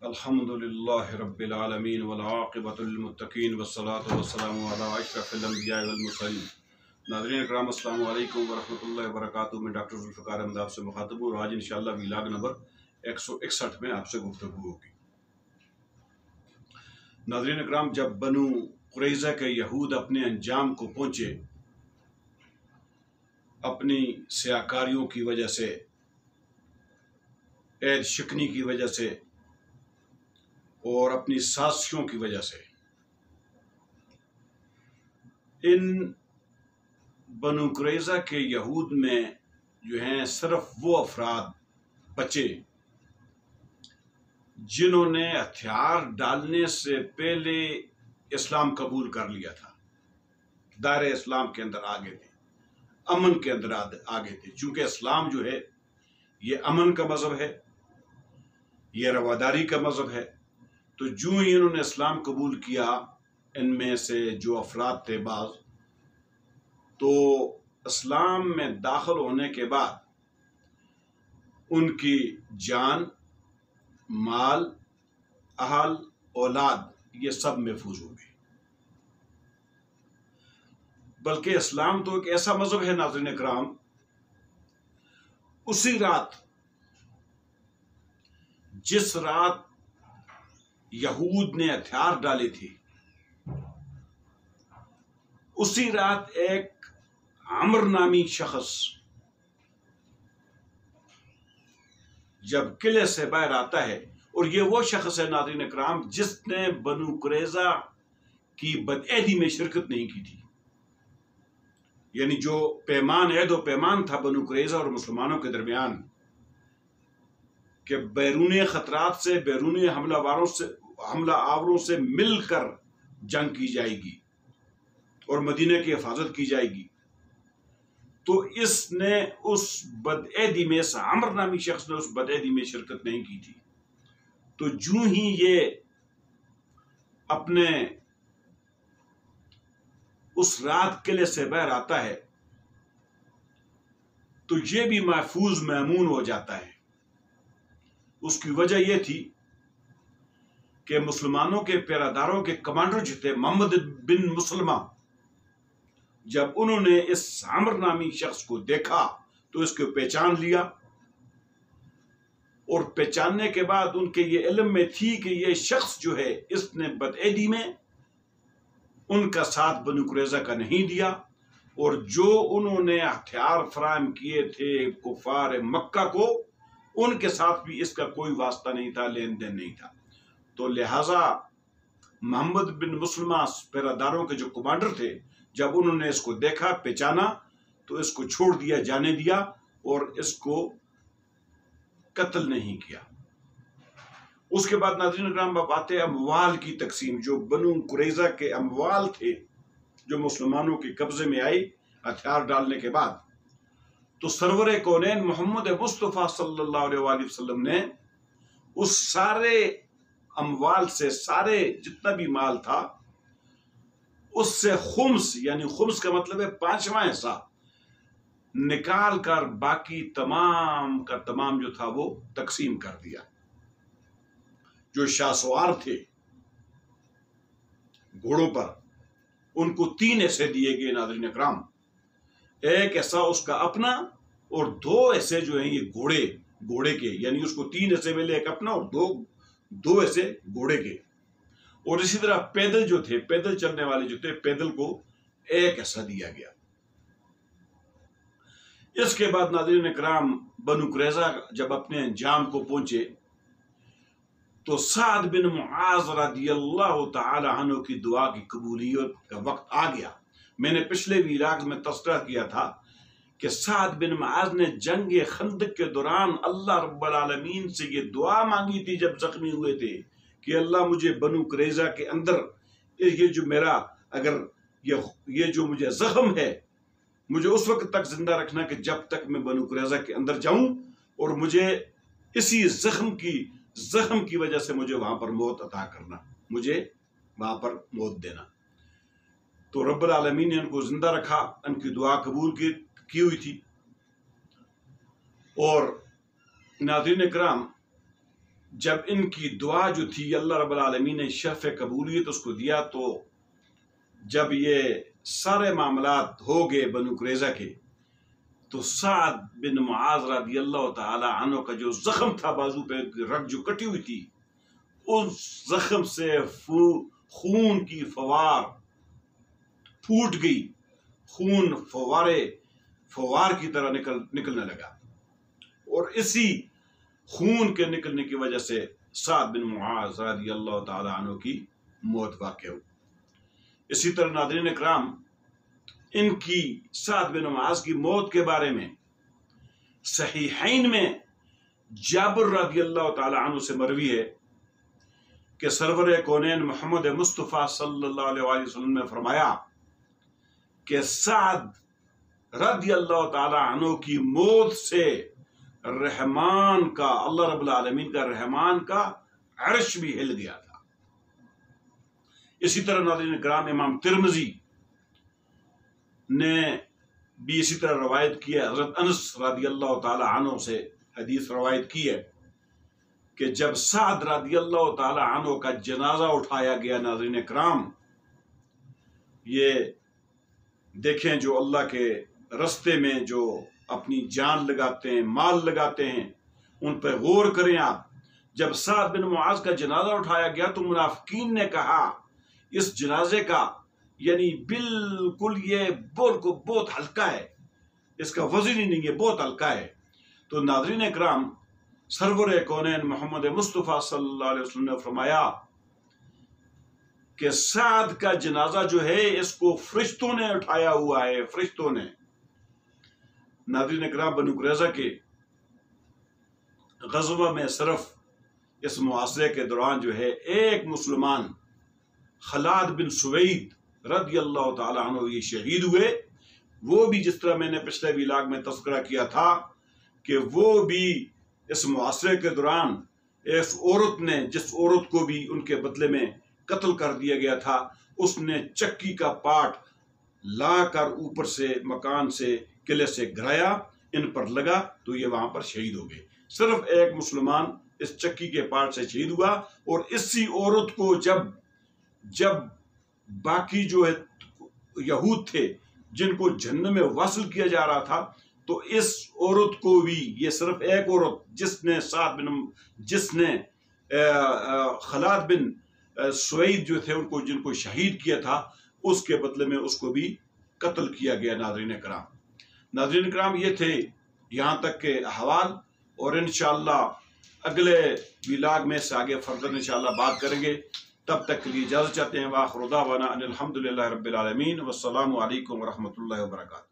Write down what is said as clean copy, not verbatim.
الحمدللہ رب العالمین والعاقبۃ للمتقین والصلاة والسلام علی اشرف الانبیاء والمرسلین۔ ناظرین اکرام السلام علیکم ورحمۃ اللہ وبرکاتہ۔ میں ڈاکٹر ذوالفقار احمد آپ سے مخاطب ہوں اور آج انشاءاللہ ویلاگ نمبر 161 میں آپ سے گفتگو ہوگی۔ ناظرین اکرام، جب بنو قریظہ کے یہود اپنے انجام کو پہنچے، اپنی سیاکاریوں کی وجہ سے، عہد شکنی کی وجہ سے اور اپنی سازشوں کی وجہ سے، ان بنو قریظہ کے یہود میں جو ہیں صرف وہ افراد بچے جنہوں نے ہتھیار ڈالنے سے پہلے اسلام قبول کر لیا تھا، دائرہ اسلام کے اندر آگے تھے، امن کے اندر آگے تھے۔ چونکہ اسلام جو ہے یہ امن کا مذہب ہے، یہ رواداری کا مذہب ہے، تو جو ہی انہوں نے اسلام قبول کیا، ان میں سے جو افراد تھے بعض، تو اسلام میں داخل ہونے کے بعد ان کی جان، مال، اہل، اولاد یہ سب محفوظ ہو گئے۔ بلکہ اسلام تو ایک ایسا مذہب ہے ناظرین اکرام، اسی رات، جس رات یہود نے ہتھیار ڈالے تھے، اسی رات ایک عمر نامی شخص جب قلعے سے باہر آتا ہے، اور یہ وہ شخص ہے ناظرین اکرام جس نے بنو قریظہ کی بدعہدی میں شرکت نہیں کی تھی، یعنی جو پیمان، عہد و پیمان تھا بنو قریظہ اور مسلمانوں کے درمیان کہ بیرون خطرات سے، بیرون حملہ آوروں سے مل کر جنگ کی جائے گی اور مدینہ کی حفاظت کی جائے گی، تو اس نے اس بدعہدی میں، اس عمر نامی شخص نے اس بدعہدی میں شرکت نہیں کی تھی۔ تو جو ہی یہ اپنے اس رات قلعے سے باہر آتا ہے تو یہ بھی محفوظ مامون ہو جاتا ہے۔ اس کی وجہ یہ تھی کہ مسلمانوں کے پیراداروں کے کمانڈر جو تھے محمد بن مسلمہ، جب انہوں نے اس عمر نامی شخص کو دیکھا تو اس کو پہچان لیا، اور پہچاننے کے بعد ان کے یہ علم میں تھی کہ یہ شخص جو ہے اس نے بدعہدی میں ان کا ساتھ بنو قریظہ کا نہیں دیا، اور جو انہوں نے ہتھیار فراہم کیے تھے کفار مکہ کو، ان کے ساتھ بھی اس کا کوئی واسطہ نہیں تھا، لین دین نہیں تھا۔ تو لہٰذا محمد بن مسلمہ پیراداروں کے جو کمانڈر تھے، جب انہوں نے اس کو دیکھا، پہچانا، تو اس کو چھوڑ دیا، جانے دیا، اور اس کو قتل نہیں کیا۔ اس کے بعد ناظرین اکرام اب آتے اموال کی تقسیم۔ جو بنو قریظہ کے اموال تھے جو مسلمانوں کے قبضے میں آئی ہتھیار ڈالنے کے بعد، تو سرور کونین محمد مصطفیٰ صلی اللہ علیہ وآلہ وسلم نے اس سارے اموال سے، سارے جتنا بھی مال تھا، اس سے خمس، یعنی خمس کا مطلب ہے 5واں حصہ نکال کر باقی تمام کا تمام جو تھا وہ تقسیم کر دیا۔ جو شاہ سوار تھے گھوڑوں پر، ان کو 3 حصے دیے گئے ناظرین اکرام۔ ایک حصہ اس کا اپنا، اور 2 حصے جو ہیں یہ گھوڑے کے، یعنی اس کو 3 حصے ملے، ایک اپنا اور دو حصے گھوڑے کے۔ اور اسی طرح پیدل جو تھے، پیدل چلنے والے جو تھے، پیدل کو 1 حصہ دیا گیا۔ اس کے بعد ناظرین اکرام بنو قریظہ جب اپنے انجام کو پہنچے تو سعد بن معاذ رضی اللہ تعالی عنہ کی دعا کی قبولیت کا وقت آ گیا۔ میں نے پچھلے ویلاگ میں تذکرہ کیا تھا کہ سعد بن معاذ نے جنگ خندق کے دوران اللہ رب العالمین سے یہ دعا مانگی تھی جب زخمی ہوئے تھے کہ اللہ مجھے بنو قریظہ کے اندر یہ جو میرا، اگر یہ جو مجھے زخم ہے، مجھے اس وقت تک زندہ رکھنا کہ جب تک میں بنو قریظہ کے اندر جاؤں، اور مجھے اسی زخم کی وجہ سے مجھے وہاں پر موت عطا کرنا، مجھے وہاں پر موت دینا۔ تو رب العالمین نے ان کو زندہ رکھا، ان کی دعا قبول کی ہوئی تھی۔ اور ناظرین اکرام، جب ان کی دعا جو تھی اللہ رب العالمین نے شرف قبولیت اس کو دیا، تو جب یہ سارے معاملات ہو گئے بنو قریظہ کے، تو سعد بن معاذ رضی اللہ تعالی عنہ کا جو زخم تھا بازو پہ، رگ جو کٹی ہوئی تھی، اس زخم سے خون کی فوار پھوٹ گئی، خون فوار کی طرح نکلنے لگا، اور اسی خون کے نکلنے کی وجہ سے سعد بن معاذ رضی اللہ تعالی عنہ کی موت واقع ہوئی۔ اسی طرح ناظرین اکرام، ان کی سعد بن معاذ کی موت کے بارے میں صحیحین میں جابر رضی اللہ تعالی عنہ سے مروی ہے کہ سرور کونین محمد مصطفیٰ صلی اللہ علیہ وسلم نے فرمایا کہ سعد رضی اللہ تعالی عنہ کی موت سے رحمان کا، اللہ رب العالمین کا، رحمان کا عرش بھی ہل گیا تھا۔ اسی طرح ناظرین کرام، امام ترمذی نے بھی اسی طرح روایت کی ہے، حضرت انس رضی اللہ تعالی عنہ سے حدیث روایت کی ہے کہ جب سعد رضی اللہ تعالی عنہ کا جنازہ اٹھایا گیا، ناظرین کرام یہ دیکھیں جو اللہ کے رستے میں جو اپنی جان لگاتے ہیں، مال لگاتے ہیں، ان پہ غور کریں آپ۔ جب سعد بن معاذ کا جنازہ اٹھایا گیا تو منافقین نے کہا اس جنازے کا یعنی بالکل یہ بہت ہلکا ہے، اس کا وزن ہی نہیں ہے، بہت ہلکا ہے۔ تو ناظرین اکرام، سرور کونین محمد مصطفیٰ صلی اللہ علیہ وسلم نے فرمایا کہ سعد کا جنازہ جو ہے اس کو فرشتوں نے اٹھایا ہوا ہے، فرشتوں نے۔ ناظرین اکرام، بنو قریظہ کے غزوہ میں صرف اس محاصرے کے دوران جو ہے ایک مسلمان خلاد بن سوید رضی اللہ تعالی عنہ یہ شہید ہوئے۔ وہ بھی جس طرح میں نے پچھلے ویلاگ میں تذکرہ کیا تھا کہ وہ بھی اس محاصرے کے دوران اس عورت نے، جس عورت کو بھی ان کے بدلے میں قتل کر دیا گیا تھا، اس نے چکی کا پاٹ لا کر اوپر سے مکان سے، قلعے سے گرایا، ان پر لگا تو یہ وہاں پر شہید ہو گئے۔ صرف ایک مسلمان اس چکی کے پاٹ سے شہید ہوا، اور اسی عورت کو جب باقی جو ہے یہود تھے جن کو جہنم میں واصل کیا جا رہا تھا، تو اس عورت کو بھی، یہ صرف ایک عورت جس نے خلاد بن سوید جو تھے جن کو شہید کیا تھا، اس کے بدلے میں اس کو بھی قتل کیا گیا۔ ناظرین کرام یہ تھے یہاں تک کے احوال، اور انشاءاللہ اگلے ویلاگ میں سے آگے فردر انشاءاللہ بات کریں گے۔ تب تک کے لیے اجازت چاہتے ہیں۔ وآخر دعوانا ان الحمدللہ رب العالمین، والسلام علیکم ورحمۃ اللہ وبرکاتہ۔